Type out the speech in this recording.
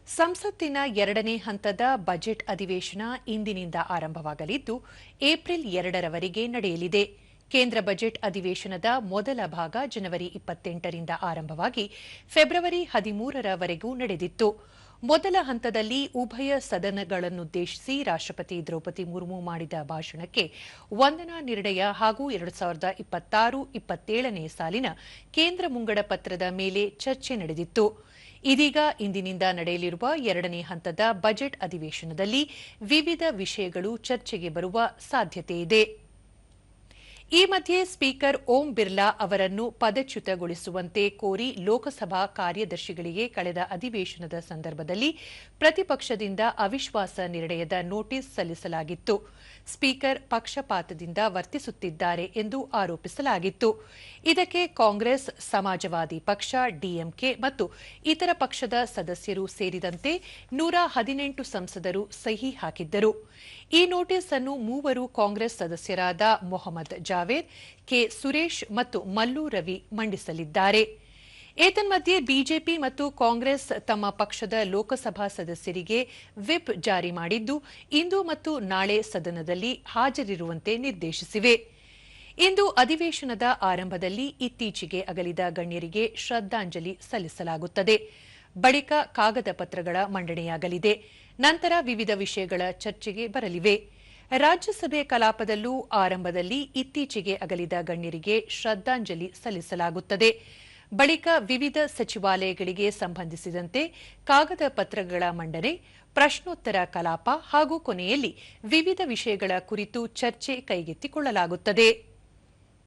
ಸಂಸತ್ತಿನ ಎರಡನೇ ಹಂತದ ಬಜೆಟ್ ಅಧಿವೇಶನ ಇಂದಿನಿಂದ ಆರಂಭವಾಗಲಿದ್ದು ಏಪ್ರಿಲ್ 2ರವರೆಗೆ ನಡೆಯಲಿದೆ. ಕೇಂದ್ರ ಬಜೆಟ್ ಅಧಿವೇಶನದ ಮೊದಲ ಭಾಗ ಜನವರಿ 28ರಿಂದ ಆರಂಭವಾಗಿ ಫೆಬ್ರವರಿ 13ರವರೆಗೂ ನಡೆದಿತ್ತು. ಮೊದಲ ಹಂತದಲ್ಲಿ ಉಭಯ ಸದನಗಳನ್ನುದ್ದೇಶಿಸಿ ರಾಷ್ಟ್ರಪತಿ ದ್ರೌಪದಿ ಮುರ್ಮು ಮಾಡಿದ ಭಾಷಣಕ್ಕೆ ವಂದನಾ ನಿರ್ಣಯ ಹಾಗೂ 2026-27ನೇ ಸಾಲಿನ ಕೇಂದ್ರ ಮುಂಗಡ ಪತ್ರದ ಮೇಲೆ ಚರ್ಚೆ ನಡೆದಿತ್ತು. ಇದೀಗ ಇಂದಿನಿಂದ ನಡೆಯಲಿರುವ ಎರಡನೇ ಹಂತದ ಬಜೆಟ್ ಅಧಿವೇಶನದಲ್ಲಿ ವಿವಿಧ ವಿಷಯಗಳು ಚರ್ಚೆಗೆ ಬರುವ ಸಾಧ್ಯತೆಯಿದೆ. ಈ ಮಧ್ಯೆ ಸ್ಪೀಕರ್ ಓಂ ಬಿರ್ಲಾ ಅವರನ್ನು ಪದಚ್ಯುತಗೊಳಿಸುವಂತೆ ಕೋರಿ ಲೋಕಸಭಾ ಕಾರ್ಯದರ್ಶಿಗಳಿಗೆ ಕಳೆದ ಅಧಿವೇಶನದ ಸಂದರ್ಭದಲ್ಲಿ ಪ್ರತಿಪಕ್ಷದಿಂದ ಅವಿಶ್ವಾಸ ನಿರ್ಣಯದ ನೋಟಿಸ್ ಸಲ್ಲಿಸಲಾಗಿತ್ತು. ಸ್ಪೀಕರ್ ಪಕ್ಷಪಾತದಿಂದ ವರ್ತಿಸುತ್ತಿದ್ದಾರೆ ಎಂದು ಆರೋಪಿಸಲಾಗಿತ್ತು. ಇದಕ್ಕೆ ಕಾಂಗ್ರೆಸ್, ಸಮಾಜವಾದಿ ಪಕ್ಷ, ಡಿಎಂಕೆ ಮತ್ತು ಇತರ ಪಕ್ಷದ ಸದಸ್ಯರು ಸೇರಿದಂತೆ 118 ಸಂಸದರು ಸಹಿ ಹಾಕಿದ್ದರು. ಈ ನೋಟಿಸ್ ಅನ್ನು ಮೂವರು ಕಾಂಗ್ರೆಸ್ ಸದಸ್ಯರಾದ ಮೊಹಮ್ಮದ್ ಜಾವೇದ್, ಕೆ ಸುರೇಶ್ ಮತ್ತು ಮಲ್ಲು ರವಿ ಮಂಡಿಸಲಿದ್ದಾರೆ. ಏತನ್ಮಧ್ಯೆ ಬಿಜೆಪಿ ಮತ್ತು ಕಾಂಗ್ರೆಸ್ ತಮ್ಮ ಪಕ್ಷದ ಲೋಕಸಭಾ ಸದಸ್ಯರಿಗೆ ವಿಪ್ ಜಾರಿ ಮಾಡಿದ್ದು, ಇಂದು ಮತ್ತು ನಾಳೆ ಸದನದಲ್ಲಿ ಹಾಜರಿರುವಂತೆ ನಿರ್ದೇಶಿಸಿವೆ. ಇಂದು ಅಧಿವೇಶನದ ಆರಂಭದಲ್ಲಿ ಇತ್ತೀಚೆಗೆ ಅಗಲಿದ ಗಣ್ಯರಿಗೆ ಶ್ರದ್ಧಾಂಜಲಿ ಸಲ್ಲಿಸಲಾಗುತ್ತದೆ. ಬಳಿಕ ಕಾಗದ ಪತ್ರಗಳ ಮಂಡನೆಯಾಗಲಿದೆ. ನಂತರ ವಿವಿಧ ವಿಷಯಗಳ ಚರ್ಚೆಗೆ ಬರಲಿವೆ. ರಾಜ್ಯಸಭೆ ಕಲಾಪದಲ್ಲೂ ಆರಂಭದಲ್ಲಿ ಇತ್ತೀಚೆಗೆ ಅಗಲಿದ ಗಣ್ಯರಿಗೆ ಶ್ರದ್ಧಾಂಜಲಿ ಸಲ್ಲಿಸಲಾಗುತ್ತದೆ. ಬಳಿಕ ವಿವಿಧ ಸಚಿವಾಲಯಗಳಿಗೆ ಸಂಬಂಧಿಸಿದಂತೆ ಕಾಗದ ಪತ್ರಗಳ ಮಂಡನೆ, ಪ್ರಶ್ನೋತ್ತರ ಕಲಾಪ ಹಾಗೂ ಕೊನೆಯಲ್ಲಿ ವಿವಿಧ ವಿಷಯಗಳ ಕುರಿತು ಚರ್ಚೆ ಕೈಗೆತ್ತಿಕೊಳ್ಳಲಾಗುತ್ತದೆ.